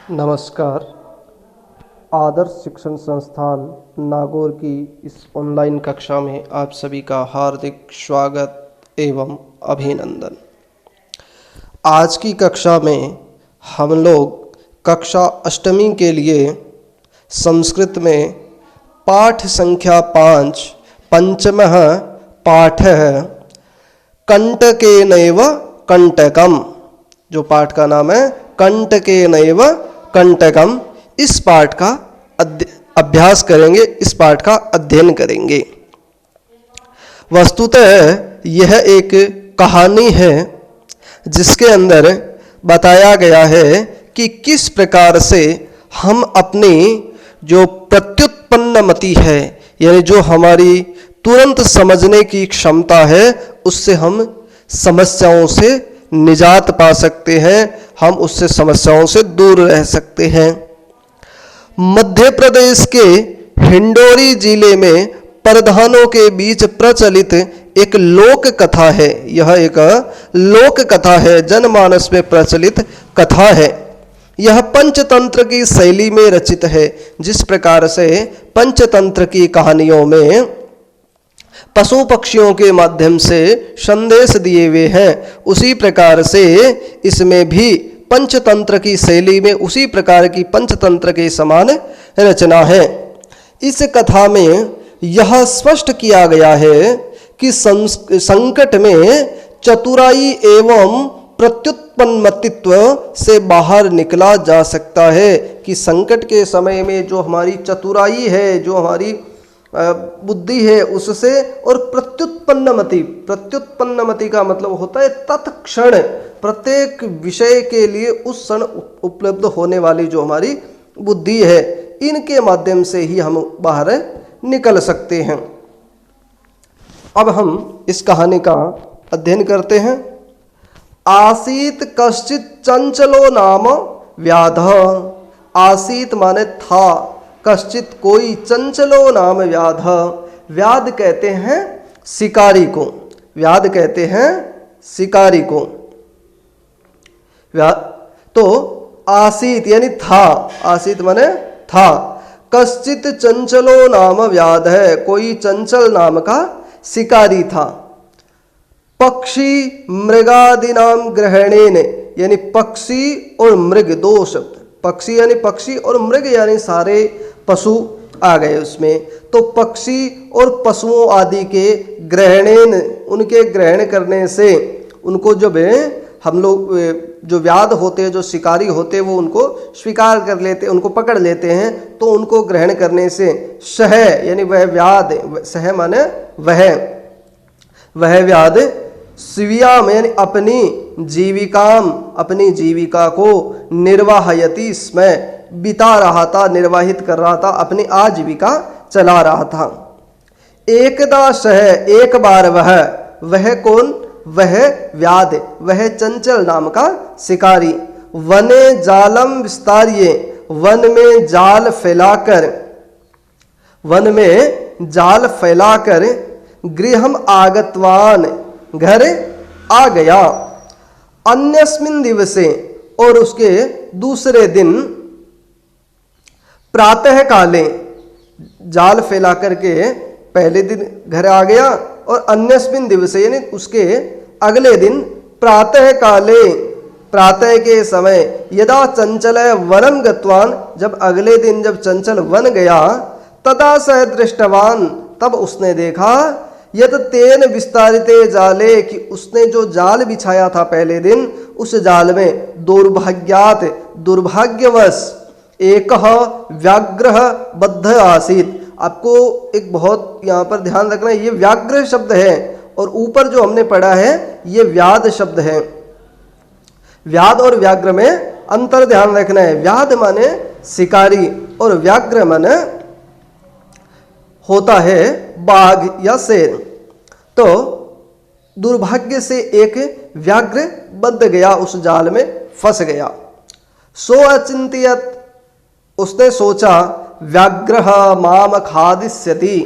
नमस्कार। आदर्श शिक्षण संस्थान नागौर की इस ऑनलाइन कक्षा में आप सभी का हार्दिक स्वागत एवं अभिनंदन। आज की कक्षा में हम लोग कक्षा अष्टमी के लिए संस्कृत में पाठ संख्या 5 पंचमः पाठः कंटकेनैव कंटकम, जो पाठ का नाम है कंटकेनैव कंटकम, इस पाठ का अभ्यास करेंगे, इस पाठ का अध्ययन करेंगे। वस्तुतः यह एक कहानी है जिसके अंदर बताया गया है कि किस प्रकार से हम अपनी जो प्रत्युत्पन्न मति है, यानी जो हमारी तुरंत समझने की क्षमता है, उससे हम समस्याओं से निजात पा सकते हैं, हम उससे समस्याओं से दूर रह सकते हैं। मध्य प्रदेश के हिंडौरी जिले में प्रधानों के बीच प्रचलित एक लोक कथा है। यह एक लोक कथा है, जनमानस में प्रचलित कथा है। यह पंचतंत्र की शैली में रचित है। जिस प्रकार से पंचतंत्र की कहानियों में पशु पक्षियों के माध्यम से संदेश दिए हुए हैं, उसी प्रकार से इसमें भी पंचतंत्र की शैली में उसी प्रकार की पंचतंत्र के समान रचना है। इस कथा में यह स्पष्ट किया गया है कि संकट में चतुराई एवं प्रत्युत्पन्नमतित्व से बाहर निकला जा सकता है, कि संकट के समय में जो हमारी चतुराई है, जो हमारी बुद्धि है, उससे, और प्रत्युत्पन्नमति का मतलब होता है तत्क्षण, प्रत्येक विषय के लिए उस क्षण उपलब्ध होने वाली जो हमारी बुद्धि है, इनके माध्यम से ही हम बाहर निकल सकते हैं। अब हम इस कहानी का अध्ययन करते हैं। आसीत कश्चित चंचलो नाम व्याधः। आसीत माने था, कश्चित कोई, चंचलो नाम व्याध। व्याध कहते हैं शिकारी को, व्याध कहते हैं शिकारी को। तो आसीत यानी था, आसीत माने था। कश्चित चंचलो नाम व्याध है, कोई चंचल नाम का शिकारी था। पक्षी मृगादिनाम ग्रहणेन, यानी पक्षी और मृग, दो शब्द, पक्षी यानी पक्षी और मृग यानी सारे पशु आ गए उसमें। तो पक्षी और पशुओं आदि के ग्रहणेन, उनके ग्रहण करने से, उनको जब हम लोग जो व्याध होते हैं, जो शिकारी होते हैं, वो उनको स्वीकार कर लेते, उनको पकड़ लेते हैं। तो उनको ग्रहण करने से सह यानी वह व्याध, सह माने वह व्याध स्वीयाम यानी अपनी जीविकाम, अपनी जीविका को निर्वाहयति स्म, बिता रहा था, निर्वाहित कर रहा था, अपनी आजीविका चला रहा था। एकदा सह, एक बार वह कौन, वह व्याध, वह चंचल नाम का शिकारी, वने जालम विस्तारिये, वन में जाल फैलाकर गृहम आगतवान, घर आ गया। अन्यस्मिन दिवसे, और उसके दूसरे दिन, प्रातः काले, जाल फैला करके पहले दिन घर आ गया, और अन्यस्मिन दिवसे यानी उसके अगले दिन, प्रातः काले, प्रातः के समय, यदा चंचल वनम गतवान, जब अगले दिन जब चंचल वन गया, तदा सह दृष्टवान, तब उसने देखा, यद तेन विस्तारिते जाले, कि उसने जो जाल बिछाया था पहले दिन, उस जाल में दुर्भाग्यात, दुर्भाग्यवश, एक व्याघ्र बद्ध आसीत। आपको एक बहुत यहाँ पर ध्यान रखना है, ये व्याघ्र शब्द है, और ऊपर जो हमने पढ़ा है ये व्याध शब्द है। व्याध और व्याघ्र में अंतर ध्यान रखना है। व्याध माने शिकारी और व्याघ्र माने होता है बाघ या शेर। तो दुर्भाग्य से एक व्याघ्र बंध गया, उस जाल में फंस गया। सो अचिंत्यत, उसने सोचा, व्याघ्र माम खादिष्यति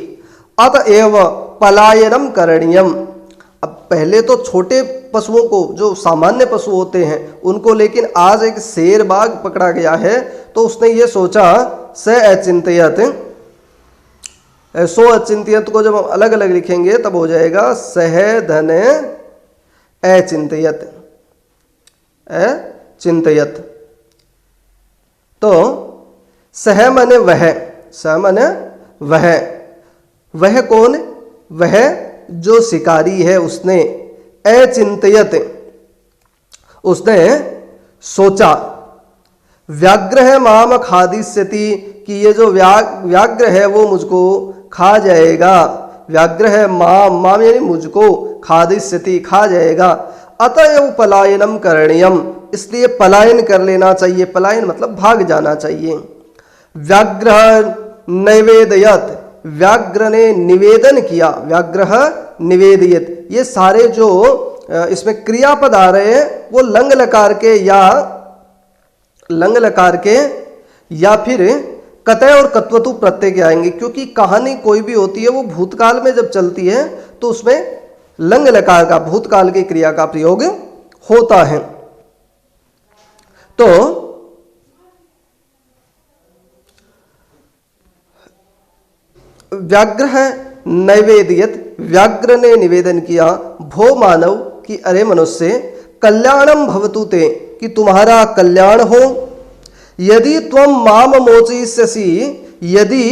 अतएव पलायनम करणीयम। अब पहले तो छोटे पशुओं को, जो सामान्य पशु होते हैं उनको, लेकिन आज एक शेर बाघ पकड़ा गया है तो उसने ये सोचा स अचिंत्यत, सो अचिंत्यत को जब हम अलग अलग लिखेंगे तब हो जाएगा सह धन अचिंत्यत, अचिंत्यत। तो सह माने वह, सह माने वह कौन? वह जो शिकारी है, उसने अचिंत्यत, उसने सोचा, व्याघ्र है माम खादिष्यति, कि ये जो व्याघ्र है वो मुझको खा जाएगा। व्याघ्र है माम यानी मुझको, खादिष्यति खा जाएगा। अतएव पलायनम करणीयम, इसलिए पलायन कर लेना चाहिए। पलायन मतलब भाग जाना चाहिए। व्याघ्र नैवेदयत, व्याघ्र ने निवेदन किया। व्याघ्र निवेदयत, ये सारे जो इसमें क्रियापद आ रहे हैं वो लंग लकार के या फिर कतय और कत्वतु प्रत्यय के आएंगे, क्योंकि कहानी कोई भी होती है वो भूतकाल में जब चलती है तो उसमें लंग लकार का, भूतकाल की क्रिया का प्रयोग होता है। तो व्याघ्र है नैवेद्यत, व्याघ्र ने निवेदन किया, भो मानव, कि अरे मनुष्य, कल्याणम भवतु ते, कि तुम्हारा कल्याण हो। यदि त्वम माम मोचयिष्यसि, यदि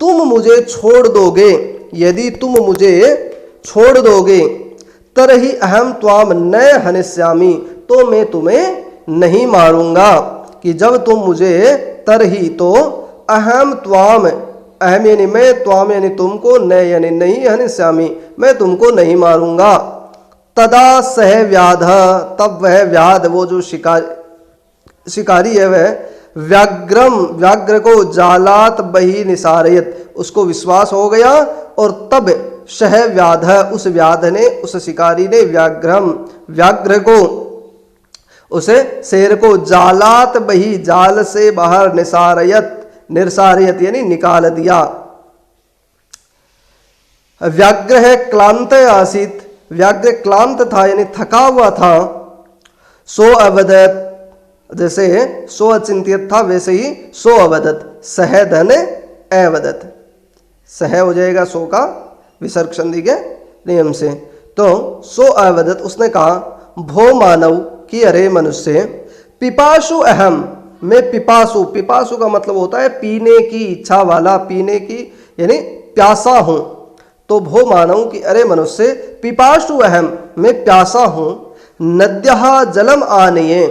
तुम मुझे छोड़ दोगे, यदि तुम मुझे छोड़ दोगे, तरहि अहम त्वाम न हनिष्यामि, तो मैं तुम्हें नहीं मारूंगा। कि जब तुम मुझे, तरहि तो, अहम त्वाम, अहम यानी मैं, त्वाम यानी तुमको, न यानी नहीं, हनिष्यामि मैं तुमको नहीं मारूंगा। तदा सह व्याध, तब वह व्याध, वो जो शिकारी है, वह व्याघ्र को जालात बही निसारयत, उसको विश्वास हो गया, और तब सह व्याध, उस व्याध ने, उस शिकारी ने, व्याघ्र को, उसे शेर को, जालात बही, जाल से बाहर, निसारयत यानी निकाल दिया। व्याघ्र है क्लांत आसीत, व्याघ्र क्लांत था यानी थका हुआ था। सो अवदत, जैसे सो अचिंत्यत था वैसे ही सो अवदत, सह धन अवदत, सह हो जाएगा सो का विसर्ग संधि के नियम से। तो सो अवदत, उसने कहा, भो मानव, कि अरे मनुष्य, पिपासु अहम, मैं पिपासु, पिपासु का मतलब होता है पीने की इच्छा वाला, पीने की यानी प्यासा हूं। तो भो मानव, कि अरे मनुष्य, पिपासु अहम, मैं प्यासा हूं। नद्यः जलम आनये,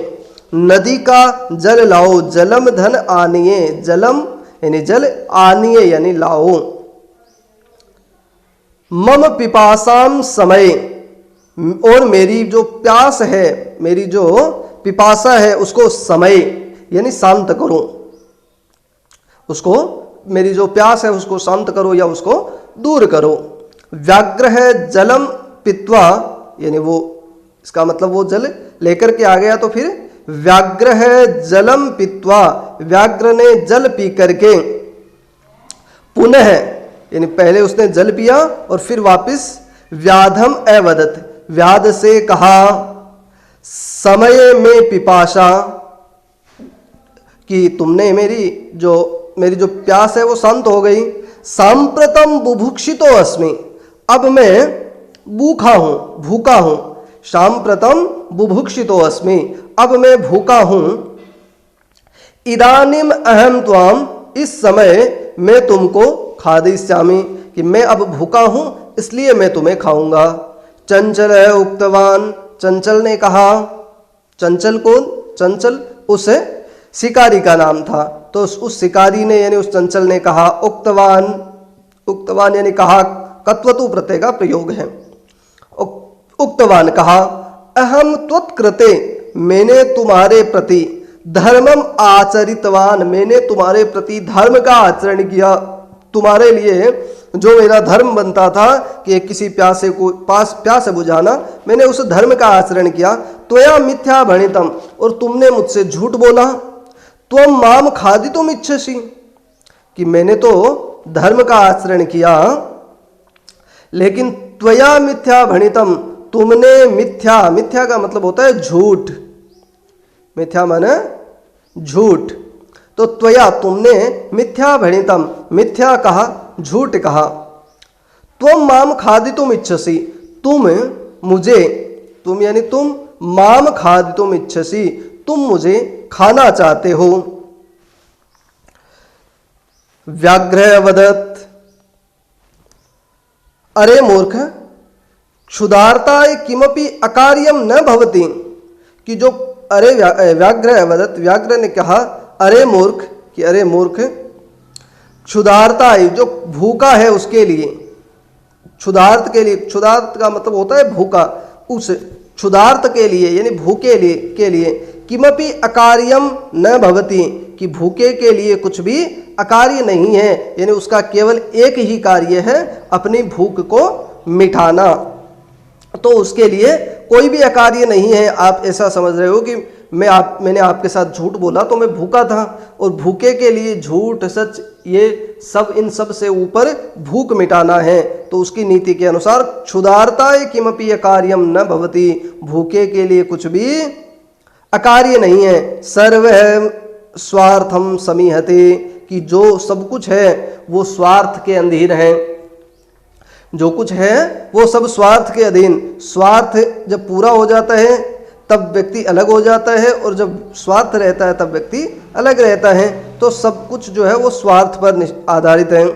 नदी का जल लाओ। जलम धन आनये, जलम यानी जल, आनये यानी लाओ। मम पिपासाम समय, और मेरी जो प्यास है, मेरी जो पिपासा है, उसको समय यानी शांत करो, उसको, मेरी जो प्यास है उसको शांत करो या उसको दूर करो। व्याघ्र है जलम पित्वा, यानी वो, इसका मतलब वो जल लेकर के आ गया, तो फिर व्याघ्र है जलम पित्वा, व्याघ्र ने जल पी करके, पुनः यानी पहले उसने जल पिया और फिर वापस, व्याधम अवदत, व्याध से कहा, समय में पिपाशा, कि तुमने मेरी जो प्यास है वो शांत हो गई। सांप्रतम बुभुक्षितो अस्मि, अब मैं भूखा हूं। सांप्रतम बुभुक्षितो अस्मि, अब मैं भूखा हूं। इदानीम अहम त्वाम, इस समय मैं तुमको खादिष्यामि, कि मैं अब भूखा हूं इसलिए मैं तुम्हें खाऊंगा। चंचल है उक्तवान, चंचल ने कहा। चंचल कौन? चंचल उस शिकारी का नाम था। तो उस शिकारी ने यानी उस चंचल ने कहा। उक्तवान यानी कहा, कत्वतु प्रत्यय का प्रयोग है। उक्तवान कहा, अहम त्वत्कृते, मैंने तुम्हारे प्रति, धर्मम आचरितवान, मैंने तुम्हारे प्रति धर्म का आचरण किया। तुम्हारे लिए जो मेरा धर्म बनता था कि किसी प्यासे को प्यास बुझाना, मैंने उस धर्म का आचरण किया। त्वया मिथ्या भणितम, और तुमने मुझसे झूठ बोला। त्वम माम खादितुम इच्छसि, कि मैंने तो धर्म का आचरण किया, लेकिन त्वया मिथ्या भणितम, तुमने मिथ्या, मिथ्या का मतलब होता है झूठ, मिथ्या माने झूठ, तो त्वया तुमने मिथ्या भणितम, मिथ्या कहा, झूठ कहा। त्वम माम खादितुम इच्छसि, तुम मुझे, तुम यानी तुम, माम खादितुम इच्छसि, तुम मुझे खाना चाहते हो। व्याघ्र वदत्, अरे मूर्ख, क्षुधार्ताय किमपि अकार्यम न भवति, कि जो, अरे व्याघ्र वदत्, व्याघ्र ने कहा अरे मूर्ख, कि अरे मूर्ख, क्षुधार्ताय जो भूखा है उसके लिए, क्षुधार्त के लिए, क्षुधार्त का मतलब होता है भूखा, उस क्षुधार्त के लिए यानी भूखे के लिए किमपि अकार्यम न भवति, कि भूखे के लिए कुछ भी अकार्य नहीं है, यानी उसका केवल एक ही कार्य है अपनी भूख को मिटाना, तो उसके लिए कोई भी अकार्य नहीं है। आप ऐसा समझ रहे हो कि मैंने आपके साथ झूठ बोला तो मैं भूखा था, और भूखे के लिए झूठ सच ये सब, इन सब से ऊपर भूख मिटाना है, तो उसकी नीति के अनुसार क्षुधार्ताय किमपि अकार्यम न भवति, भूखे के लिए कुछ भी अकार्य नहीं है। सर्व स्वार्थम समीहते, कि जो सब कुछ है वो स्वार्थ के अधीन है, जो कुछ है वो सब स्वार्थ के अधीन, स्वार्थ जब पूरा हो जाता है तब व्यक्ति अलग हो जाता है, और जब स्वार्थ रहता है तब व्यक्ति अलग रहता है, तो सब कुछ जो है वो स्वार्थ पर आधारित है।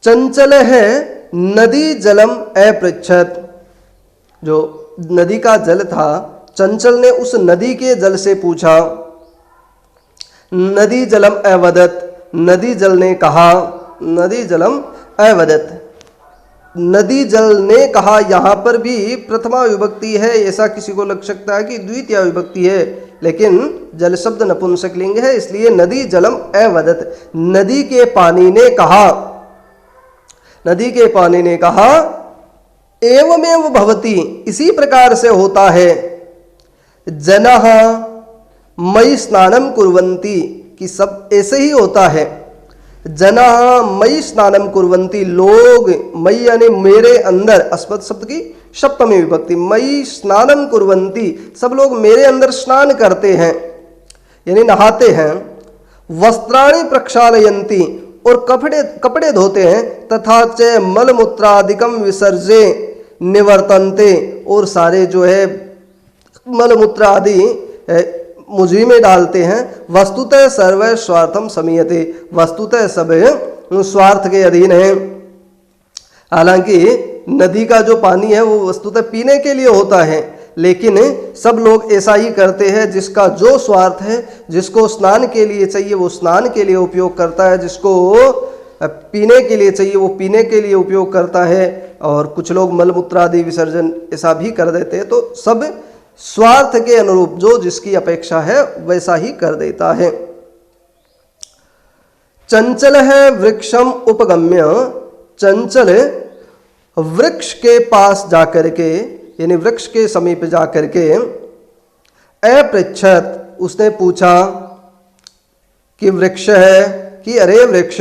चंचल है नदी जलम अपृच्छत, जो नदी का जल था, चंचल ने उस नदी के जल से पूछा। नदी जलम अवदत, नदी जल ने कहा, नदी जलम अवदत, नदी जल ने कहा, यहाँ पर भी प्रथमा विभक्ति है, ऐसा किसी को लग सकता है कि द्वितीय विभक्ति है, लेकिन जल शब्द नपुंसकलिंग है, इसलिए नदी जलम अवदत, नदी के पानी ने कहा, नदी के पानी ने कहा, एवमेव भवति, इसी प्रकार से होता है, जनः मयि स्नानम कुर्वन्ति, कि सब ऐसे ही होता है, जना मयि स्नानम कुर्वन्ति, लोग, मयि यानी मेरे अंदर, अस्मत् शब्द की सप्तमी विभक्ति, मयि स्नानम कुर्वन्ति, सब लोग मेरे अंदर स्नान करते हैं यानी नहाते हैं। वस्त्राणि प्रक्षालयन्ति, और कपड़े धोते हैं। तथा च मलमूत्रादिकम विसर्जे निवर्तन्ते, और सारे जो है मलमूत्र आदि मुझी में डालते हैं। वस्तुतः सर्व स्वार्थम समीयते, वस्तुतः सब स्वार्थ के अधीन है। हालांकि नदी का जो पानी है वो वस्तुतः पीने के लिए होता है, लेकिन सब लोग ऐसा ही करते हैं, जिसका जो स्वार्थ है, जिसको स्नान के लिए चाहिए वो स्नान के लिए उपयोग करता है, जिसको पीने के लिए चाहिए वो पीने के लिए उपयोग करता है, और कुछ लोग मलमूत्र आदि विसर्जन ऐसा भी कर देते हैं। तो सब स्वार्थ के अनुरूप जो जिसकी अपेक्षा है वैसा ही कर देता है। चंचल है वृक्षम उपगम्य, चंचल वृक्ष के पास जाकर के यानी वृक्ष के समीप जाकर के अपृच्छत, उसने पूछा कि वृक्ष है, कि अरे वृक्ष,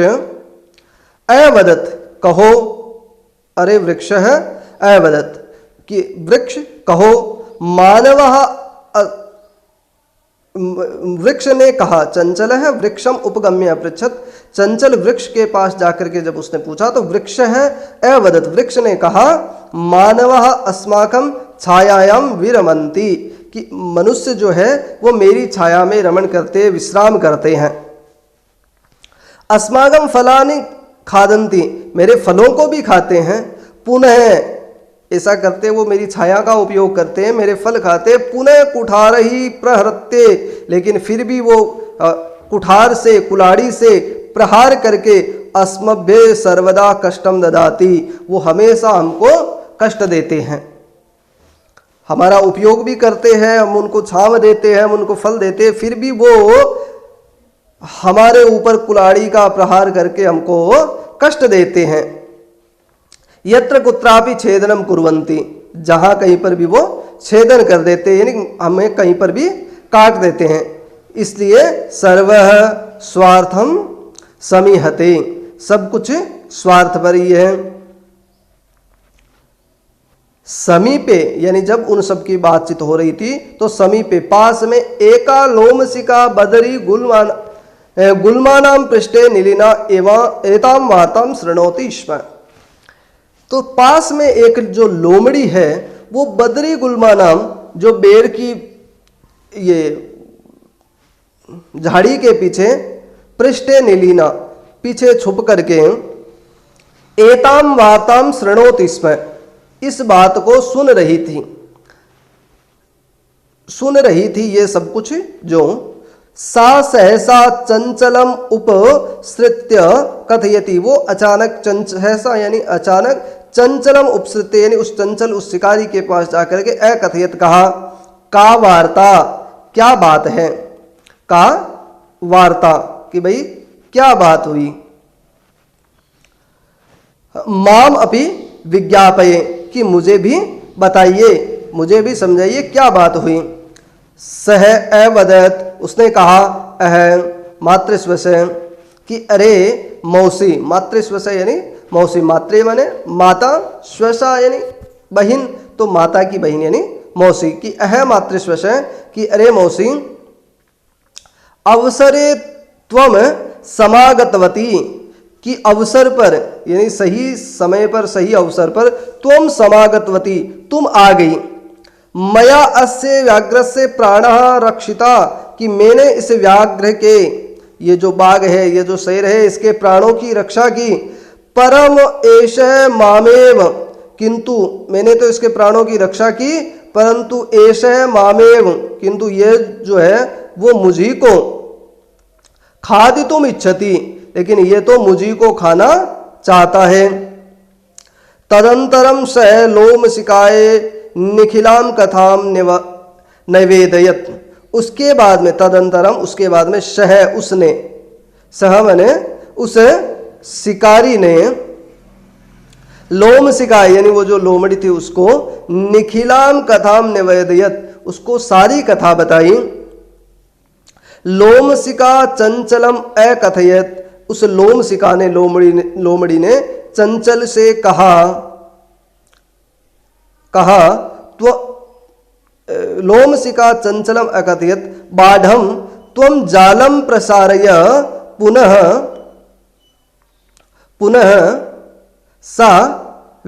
अवदत कहो, अरे वृक्ष है, अवदत कि वृक्ष कहो, मानवः, वृक्ष ने कहा, चंचल है वृक्षम उपगम्य अपृच्छत, चंचल वृक्ष के पास जाकर के जब उसने पूछा तो वृक्ष है अवदत, वृक्ष ने कहा, मानवः अस्माकं छायायाम विरमन्ति, कि मनुष्य जो है वो मेरी छाया में रमण करते, विश्राम करते हैं। अस्माकं फलानि खादन्ति, मेरे फलों को भी खाते हैं। पुनः ऐसा करते, वो मेरी छाया का उपयोग करते हैं, मेरे फल खाते। पुनः कुठार ही प्रहरते, लेकिन फिर भी वो कुठार से, कुलाड़ी से प्रहार करके अस्मभ्य सर्वदा कष्टम ददाति, वो हमेशा हमको कष्ट देते हैं। हमारा उपयोग भी करते हैं, हम उनको छांव देते हैं, हम उनको फल देते हैं, फिर भी वो हमारे ऊपर कुलाड़ी का प्रहार करके हमको कष्ट देते हैं। यत्र कुत्रापि छेदनम कुर्वन्ति, जहां कहीं पर भी वो छेदन कर देते हैं, यानी हमें कहीं पर भी काट देते हैं। इसलिए सर्वः स्वार्थम समीहते, सब कुछ स्वार्थ पर ही है। समीपे यानी जब उन सब की बातचीत हो रही थी तो समीपे पास में एका लोमसिका बदरी गुल्मानाम पृष्ठे नीलिना एवं एताम वार्ताम शृणोति स्म। तो पास में एक जो लोमड़ी है वो बदरी गुल्मा नाम जो बेर की ये झाड़ी के पीछे पृष्ठे नीलिना पीछे छुप करके एताम वार्ताम शृणोति स्म इस बात को सुन रही थी ये सब कुछ जो सा सहसा चंचलम उपसृत्य कथयति वो अचानक सहसा यानी अचानक चंचलम उपसृत्य यानी उस चंचल उस शिकारी के पास जाकर के अकथयत कहा का वार्ता क्या बात है का वार्ता कि भाई क्या बात हुई माम अपि विज्ञापये कि मुझे भी बताइए मुझे भी समझाइए क्या बात हुई। सह अवदत उसने कहा मातृस्व से कि अरे मौसी मातृस्व से यानी मौसी मातृ माने माता स्वसा यानी बहन तो माता की बहन यानी मौसी की मातृस्व से कि अरे मौसी अवसरे त्वम समागतवती कि अवसर पर यानी सही समय पर सही अवसर पर त्वम समागतवती तुम आ गई मया अस्य व्याघ्र से प्राण रक्षिता कि मैंने इस व्याघ्र के ये जो बाघ है ये जो शेर है इसके प्राणों की रक्षा की परम एष मामेव किंतु मैंने तो इसके प्राणों की रक्षा की परंतु एष मामेव किंतु ये जो है वो मुझी को खादितुम इच्छति लेकिन ये तो मुझी को खाना चाहता है। तदंतरम सह लोमसिकाय निखिलाम कथाम नैवेदयत उसके बाद में तदंतरम उसके बाद में उसने मैंने उस शिकारी ने लोमसिकाय यानी वो जो लोमड़ी थी उसको निखिलाम कथाम निवेदयत उसको सारी कथा बताई। लोमसिका चंचलम अकथयत उस लोमसिका ने लोमड़ी ने चंचल से कहा तो लोमसिका चंचलम अकथयत बाढ़म त्वं जालम प्रसारय पुनः पुनः सा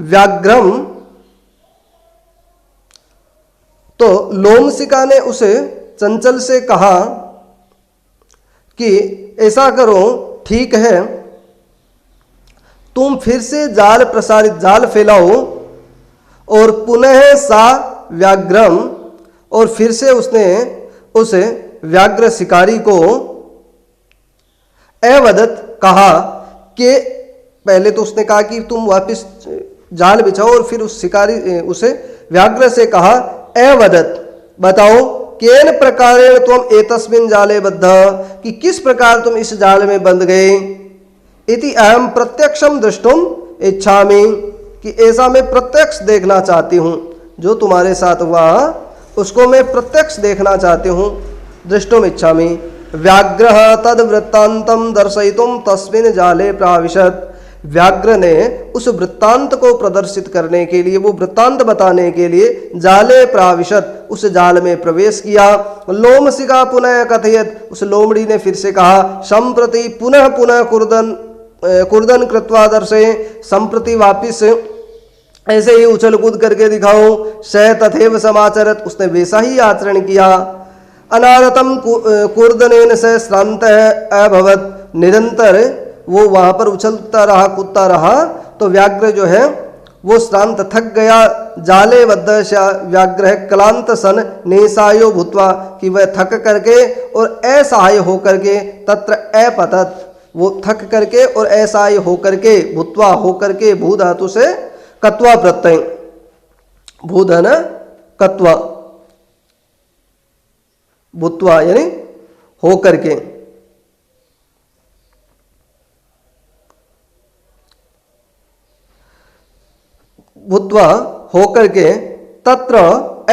व्याघ्रम। तो लोमसिका ने उसे चंचल से कहा कि ऐसा करो ठीक है तुम फिर से जाल प्रसारित जाल फैलाओ और पुनः सा व्याघ्रम और फिर से उसने उस व्याघ्र शिकारी को अवदत कहा कि पहले तो उसने कहा कि तुम वापस जाल बिछाओ और फिर उस शिकारी उसे व्याघ्र से कहा अवदत बताओ केन प्रकारेण तुम एतस्मिन् जाले बद्ध कि किस प्रकार तुम इस जाल में बंध गए। इति अहम प्रत्यक्षम दृष्टुम इच्छामि कि ऐसा मैं प्रत्यक्ष देखना चाहती हूँ जो तुम्हारे साथ हुआ उसको मैं प्रत्यक्ष देखना चाहती हूँ। दृष्टुम इच्छामि व्याघ्रः तद वृत्तांतम दर्शयितुम तस्मिन् जाले प्राविशत व्याघ्र ने उस वृत्तांत को प्रदर्शित करने के लिए वो वृत्तांत बताने के लिए जाले प्राविशत उस जाल में प्रवेश किया। लोमसिका पुनः कथयत उस लोमड़ी ने फिर से कहा संप्रति पुनः पुनः कुर्दन कृत्वा दर्शे संप्रति वापिस ऐसे ही उछल कूद करके दिखाओ। स तथैव समाचरत उसने वैसा ही आचरण किया। अनारतम कुर्दनेन से श्रांतः अभवत निरंतर वो वहां पर उछलता रहा कूदता रहा तो व्याघ्र जो है वो श्रांत थक गया। जाले बद्ध व्याघ्र क्लांत सन निसायो भूत्वा कि वह थक करके और असहाय होकर के तत्र अपतत वो थक करके और असहाय होकर के भूत्वा होकर के भू धातु से कत्वा प्रत्यय भूधन कत्वा भूत्वा यानी होकर के भूत्वा होकर के तत्र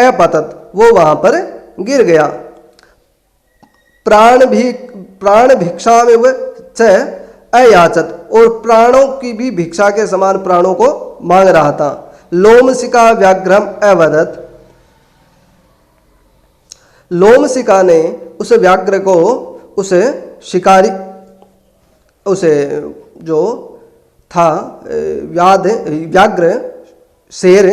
अपतत वो वहां पर गिर गया। प्राण भिक्षा में वह अयाचत और प्राणों की भी भिक्षा के समान प्राणों को मांग रहा था। लोमशिका व्याघ्रम अवदत्। लोमशिका ने उस व्याघ्र को, उस शिकारी, उसे जो था व्याघ्र शेर,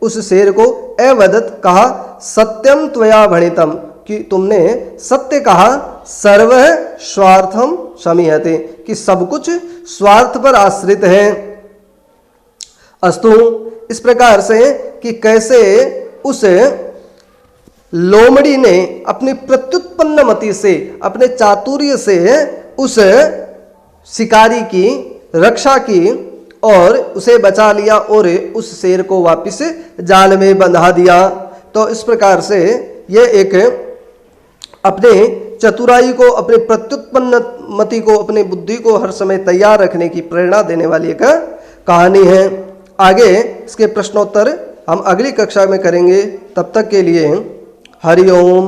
उस शेर को अवदत् कहा, सत्यम त्वया भणितम, कि तुमने सत्य कहा, सर्व स्वार्थम शमीयते, कि सब कुछ स्वार्थ पर आश्रित है। अस्तु, इस प्रकार से कि कैसे उस लोमड़ी ने अपनी प्रत्युत्पन्न मति से, अपने चातुर्य से उस शिकारी की रक्षा की और उसे बचा लिया और उस शेर को वापस जाल में बंधा दिया। तो इस प्रकार से यह एक अपने चतुराई को, अपने प्रत्युत्पन्न मति को, अपने बुद्धि को हर समय तैयार रखने की प्रेरणा देने वाली एक कहानी है। आगे इसके प्रश्नोत्तर हम अगली कक्षा में करेंगे। तब तक के लिए हरि ओम।